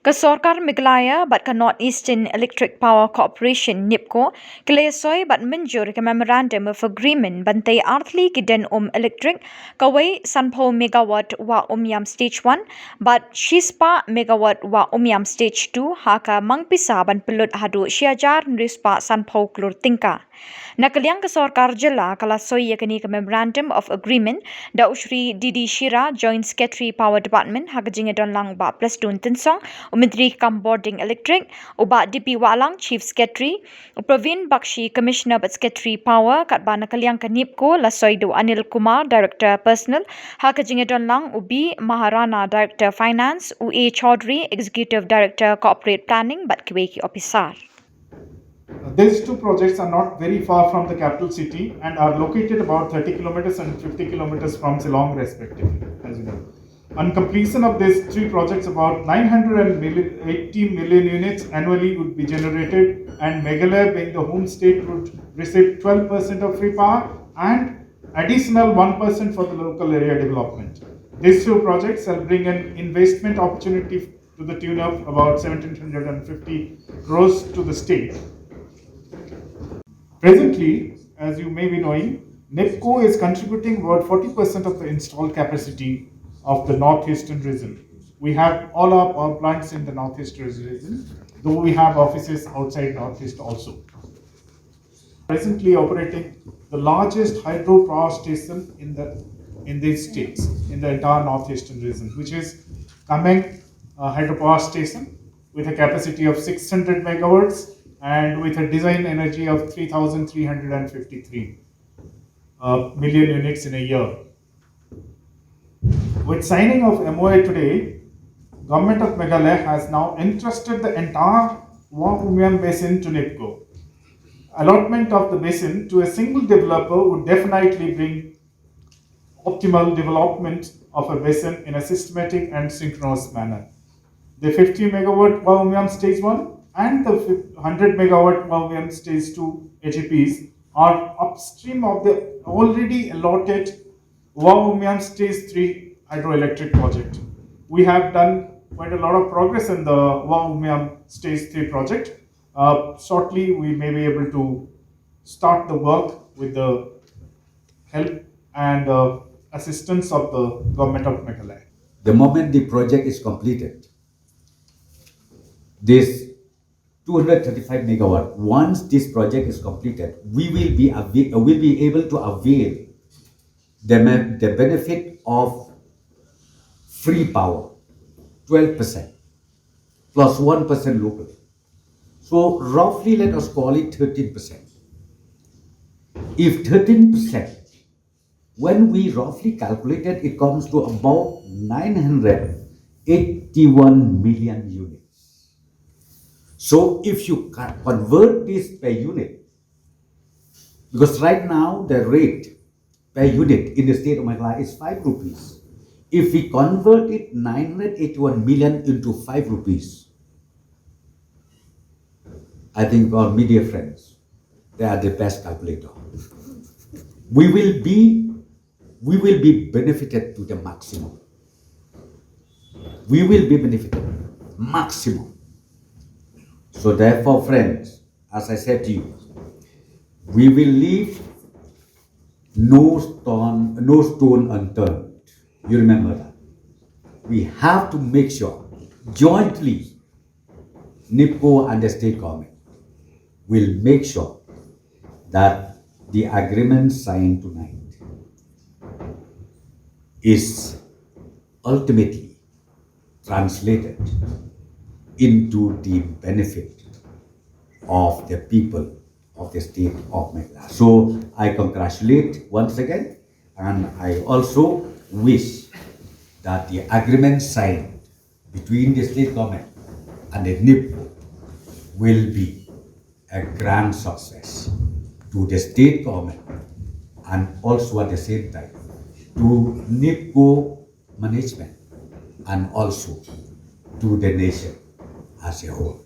Kasorkar Meghalaya but ka Northeastern Electric Power Corporation Neepco Kilesoi but Mynjur ka Memorandum of Agreement Bantei Tylli ki Den-Um-Elektrik kawai sanpo megawatt wa umyam stage 1 but shispa megawatt wa umyam stage 2 haka mangpisa ban pelut hadu siajar nrispa sanpo klur tingka. Nakaliang Kasorkar Jilla kalasoi yakani ka Memorandum of Agreement da Ushri Didi Shira Joint Secretary Power Department hakajing don lang ba plus dun tinsong Umitri kam boarding electric, uba DP Walang Chief Secretary, Praveen Bakshi Commissioner but Secretary Power, Katbana Kalyang Neepco, Lasoido Anil Kumar Director Personal, Hakajingadon Lang Ubi Maharana Director Finance, U.A. Chaudhry Executive Director Corporate Planning but Kiweki Officer. These two projects are not very far from the capital city and are located about 30 kilometers and 50 kilometers from Shillong respectively, as you know. On completion of these three projects, about 980 million units annually would be generated, and Meghalaya, being the home state, would receive 12% of free power and additional 1% for the local area development. These two projects will bring an investment opportunity to the tune of about 1,750 crores to the state. Presently, as you may be knowing, Neepco is contributing about 40% of the installed capacity of the northeastern region. We have all our power plants in the northeastern region, though we have offices outside northeast also. Presently operating the largest hydro power station in these states, in the entire northeastern region, which is Kameng hydropower station with a capacity of 600 megawatts and with a design energy of 3,353 million units in a year. With signing of MOA today, Government of Meghalaya has now entrusted the entire Wa-Umyam basin to Neepco. Allotment of the basin to a single developer would definitely bring optimal development of a basin in a systematic and synchronous manner. The 50 megawatt Wa-Umyam stage 1 and the 100 megawatt Wa-Umyam stage 2 HEPs are upstream of the already allotted Wa-Umyam stage 3 hydroelectric project. We have done quite a lot of progress in the Wa-Umyam stage 3 project. Shortly, we may be able to start the work with the help and assistance of the Government of Meghalaya. The moment the project is completed, this 235 megawatt, once this project is completed, we will be able to avail the benefit of free power, 12% plus 1% local. So roughly let us call it 13%. If 13%, when we roughly calculated, it comes to about 981 million units. So if you convert this per unit, because right now the rate per unit in the state of Meghalaya is 5 rupees. If we convert it 981 million into 5 rupees, I think our media friends, they are the best calculator. We will be benefited to the maximum. We will be benefited maximum. So therefore, friends, as I said to you, we will leave no stone unturned. You remember that. We have to make sure jointly, Neepco and the state government will make sure that the agreement signed tonight is ultimately translated into the benefit of the people of the state of Meghalaya. So I congratulate once again, and I also wish that the agreement signed between the state government and the Neepco will be a grand success to the state government and also at the same time to Neepco management and also to the nation as a whole.